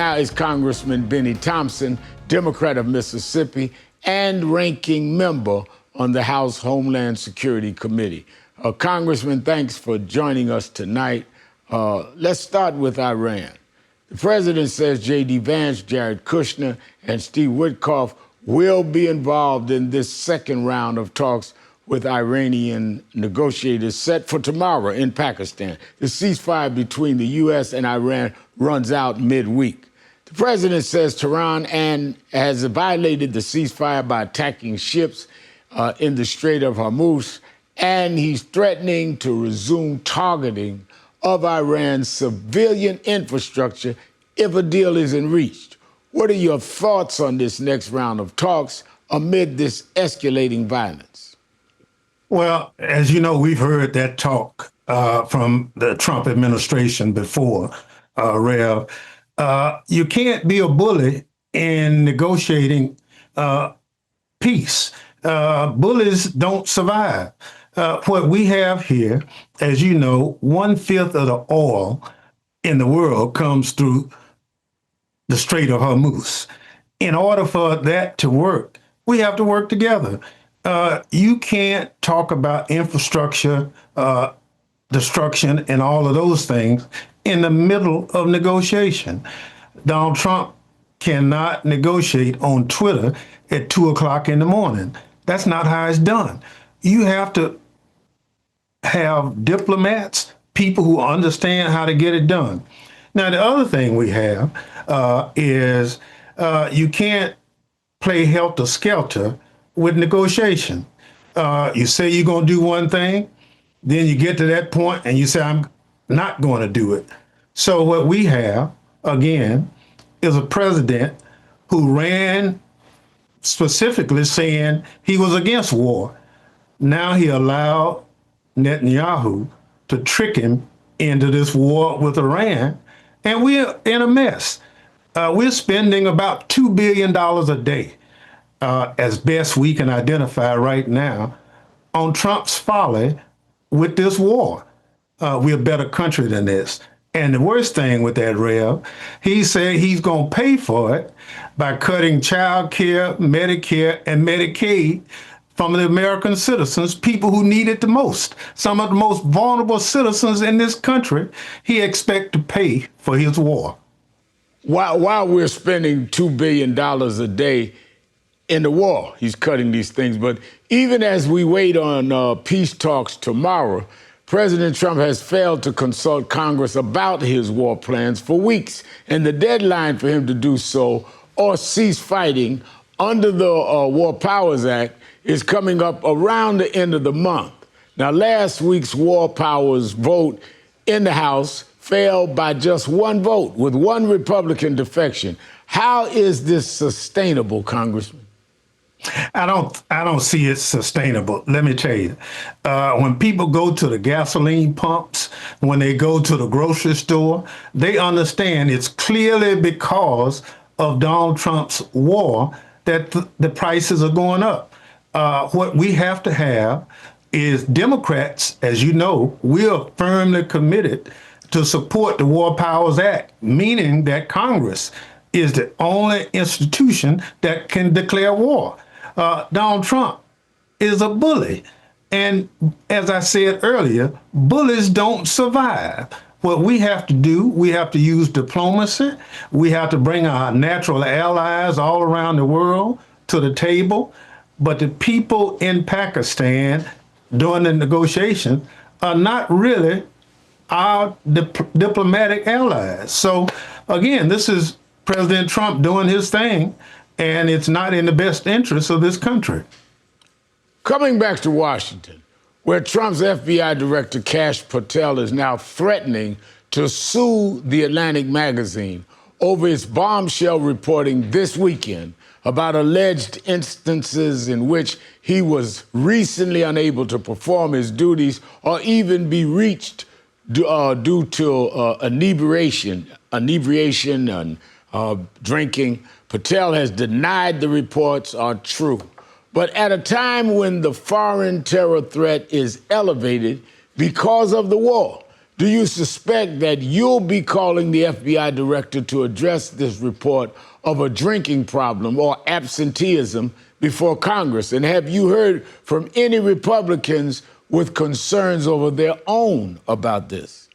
Now is Congressman Bennie Thompson, Democrat of Mississippi and ranking member on the House Homeland Security Committee. Congressman, thanks for joining us tonight. Let's start with Iran. The president says J.D. Vance, Jared Kushner, and Steve Witkoff will be involved in this second round of talks with Iranian negotiators set for tomorrow in Pakistan. The ceasefire between the U.S. and Iran runs out midweek. The president says Tehran has violated the ceasefire by attacking ships in the Strait of Hormuz, and he's threatening to resume targeting of Iran's civilian infrastructure if a deal isn't reached. What are your thoughts on this next round of talks amid this escalating violence? Well, as you know, we've heard that talk from the Trump administration before, Rev. You can't be a bully in negotiating peace. Bullies don't survive. What we have here, as you know, 1/5 of the oil in the world comes through the Strait of Hormuz. In order for that to work, we have to work together. You can't talk about infrastructure, destruction, and all of those things in the middle of negotiation. Donald Trump cannot negotiate on Twitter at 2 o'clock in the morning. That's not how it's done. You have to have diplomats, people who understand how to get it done. Now, the other thing we have is you can't play helter-skelter with negotiation. You say you're going to do one thing, then you get to that point and you say, I'm not going to do it. So what we have, again, is a president who ran specifically saying he was against war. Now he allowed Netanyahu to trick him into this war with Iran, and we're in a mess. We're spending about $2 billion a day, as best we can identify right now, on Trump's folly with this war. We're a better country than this. And the worst thing with that, Rev, he said he's going to pay for it by cutting child care, Medicare, and Medicaid from the American citizens, people who need it the most. Some of the most vulnerable citizens in this country, he expects to pay for his war. While we're spending $2 billion a day in the war, he's cutting these things. But even as we wait on peace talks tomorrow, President Trump has failed to consult Congress about his war plans for weeks. And the deadline for him to do so or cease fighting under the War Powers Act is coming up around the end of the month. Now, last week's War Powers vote in the House failed by just one vote with one Republican defection. How is this sustainable, Congressman? I don't see it sustainable. Let me tell you, when people go to the gasoline pumps, when they go to the grocery store, they understand it's clearly because of Donald Trump's war that the prices are going up. What we have to have is Democrats, as you know, we are firmly committed to support the War Powers Act, meaning that Congress is the only institution that can declare war. Donald Trump is a bully. And as I said earlier, bullies don't survive. What we have to do, we have to use diplomacy. We have to bring our natural allies all around the world to the table. But the people in Pakistan during the negotiation are not really our diplomatic allies. So again, this is President Trump doing his thing, and it's not in the best interest of this country. Coming back to Washington, where Trump's FBI director, Kash Patel, is now threatening to sue The Atlantic magazine over its bombshell reporting this weekend about alleged instances in which he was recently unable to perform his duties or even be reached due to inebriation and drinking. Patel has denied the reports are true. But at a time when the foreign terror threat is elevated because of the war, Do you suspect that you'll be calling the FBI director to address this report of a drinking problem or absenteeism before Congress? And have you heard from any Republicans with concerns over their own about this?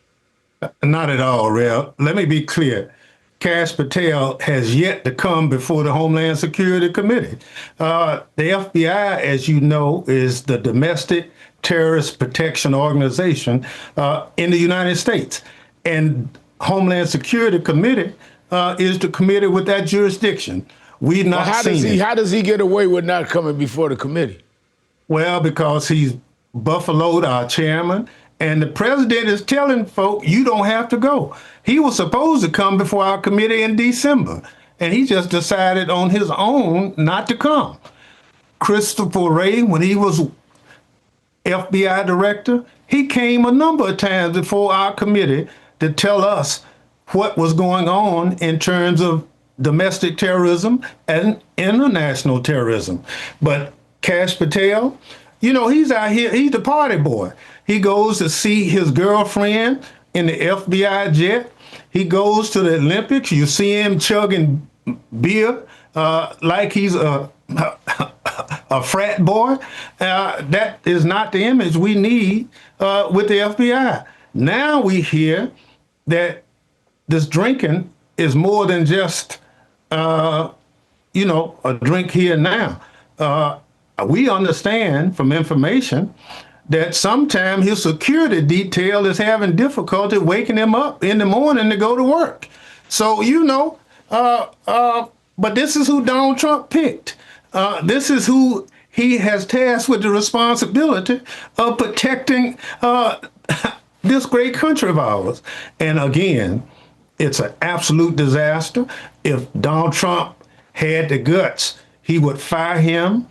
Not at all, Rev. Let me be clear. Kash Patel has yet to come before the Homeland Security Committee. The FBI, as you know, is the domestic terrorist protection organization in the United States. And Homeland Security Committee is the committee with that jurisdiction. We've not seen it. How does he get away with not coming before the committee? Well, because he's buffaloed our chairman, and the president is telling folk, you don't have to go. He was supposed to come before our committee in December, and he just decided on his own not to come. Christopher Wray, when he was FBI director, he came a number of times before our committee to tell us what was going on in terms of domestic terrorism and international terrorism. But Kash Patel, you know, he's out here, he's the party boy. He goes to see his girlfriend in the FBI jet. He goes to the Olympics. You see him chugging beer like he's a frat boy. That is not the image we need with the FBI. Now we hear that this drinking is more than just, a drink here and now. We understand from information that sometimes his security detail is having difficulty waking him up in the morning to go to work. So, but this is who Donald Trump picked. This is who he has tasked with the responsibility of protecting this great country of ours. And again, it's an absolute disaster. If Donald Trump had the guts, he would fire him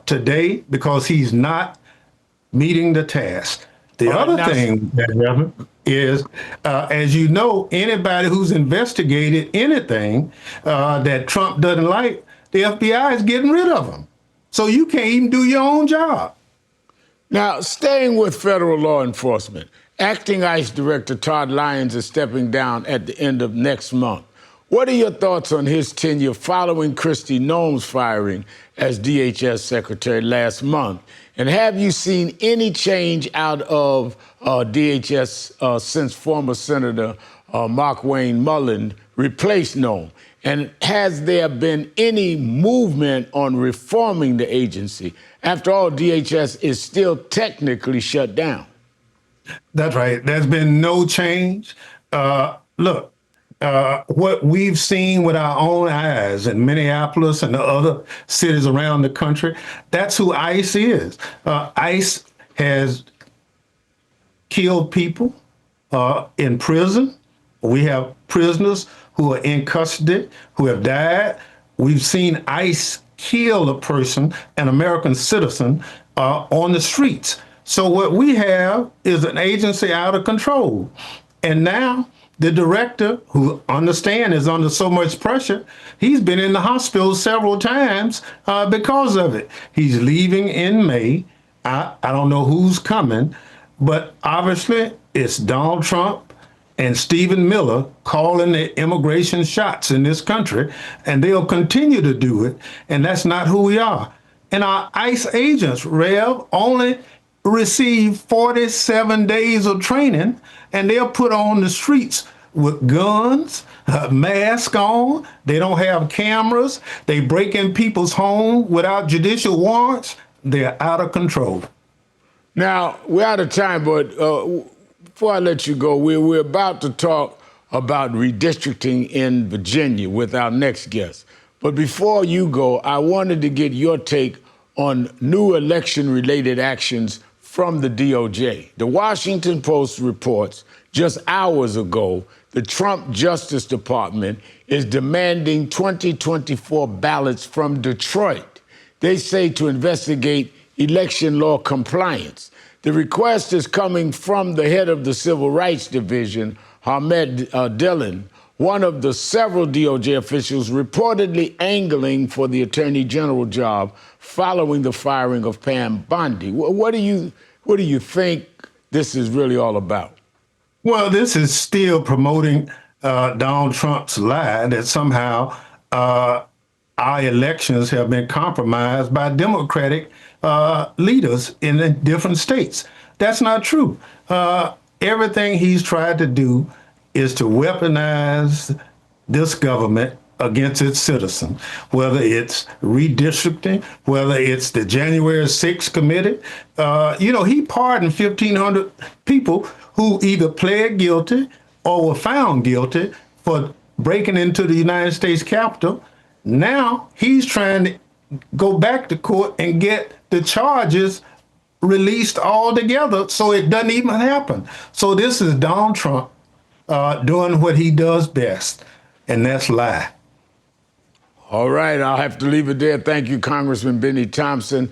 today because he's not meeting the task. The other thing, Reverend, is, as you know, anybody who's investigated anything that Trump doesn't like, the FBI is getting rid of them. So you can't even do your own job. Now, staying with federal law enforcement, Acting ICE Director Todd Lyons is stepping down at the end of next month. What are your thoughts on his tenure following Kristi Noem's firing as DHS Secretary last month? And have you seen any change out of DHS since former Senator Markwayne Mullin replaced Noem? And has there been any movement on reforming the agency? After all, DHS is still technically shut down. That's right. There's been no change. Look, what we've seen with our own eyes in Minneapolis and the other cities around the country, that's who ICE is. ICE has killed people in prison. We have prisoners who are in custody who have died. We've seen ICE kill a person, an American citizen, on the streets. So what we have is an agency out of control. And now the director, who understand is under so much pressure, he's been in the hospital several times because of it. He's leaving in May. I don't know who's coming, but obviously it's Donald Trump and Stephen Miller calling the immigration shots in this country, and they'll continue to do it, and that's not who we are. And our ICE agents, Rev, only receive 47 days of training, and they're put on the streets with guns, masks on. They don't have cameras. They break in people's homes without judicial warrants. They're out of control. Now, we're out of time, but before I let you go, we're about to talk about redistricting in Virginia with our next guest. But before you go, I wanted to get your take on new election-related actions from the DOJ. The Washington Post reports just hours ago the Trump Justice Department is demanding 2024 ballots from Detroit. They say to investigate election law compliance. The request is coming from the head of the Civil Rights Division, Hamed Dillon, one of the several DOJ officials reportedly angling for the Attorney General job following the firing of Pam Bondi. What do you think this is really all about? Well, this is still promoting Donald Trump's lie that somehow our elections have been compromised by Democratic leaders in the different states. That's not true. Everything he's tried to do is to weaponize this government against its citizens, whether it's redistricting, whether it's the January 6th committee. He pardoned 1,500 people who either pled guilty or were found guilty for breaking into the United States Capitol. Now he's trying to go back to court and get the charges released altogether so it doesn't even happen. So this is Donald Trump doing what he does best, and that's lie. All right, I'll have to leave it there. Thank you, Congressman Bennie Thompson.